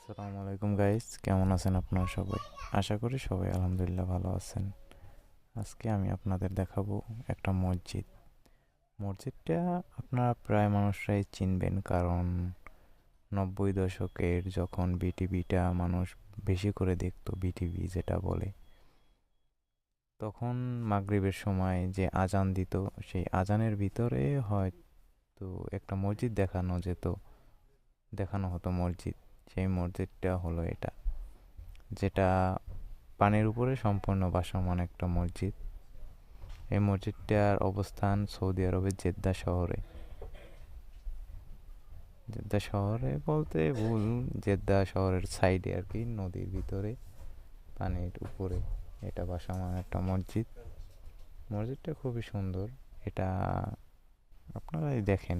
আসসালামু আলাইকুম গাইস, কেমন আছেন আপনারা সবাই? আশা করি সবাই আলহামদুলিল্লাহ ভালো আছেন। আজকে আমি আপনাদের দেখাবো একটা মসজিদ। মসজিদটা আপনারা প্রায় মানুষরাই চিনবেন, কারণ 90 দশকের যখন বিটিভিটা মানুষ বেশি করে দেখতো, বিটিভি যেটা বলে, তখন মাগরিবের সময় যে আজান দিত, সেই আজানের ভিতরে হয়তো একটা মসজিদ দেখানো হতো মসজিদ। সেই মসজিদটা হলো এটা, যেটা পানির উপরে সম্পূর্ণ ভাসমান একটা মসজিদ। এই মসজিদটার অবস্থান সৌদি আরবের জেদ্দা শহরে। জেদ্দা শহরে বলতে ভুল, জেদ্দা শহরের সাইডে আর কি, নদীর ভিতরে পানির উপরে এটা ভাসমান একটা মসজিদটা খুবই সুন্দর। এটা আপনারাই দেখেন,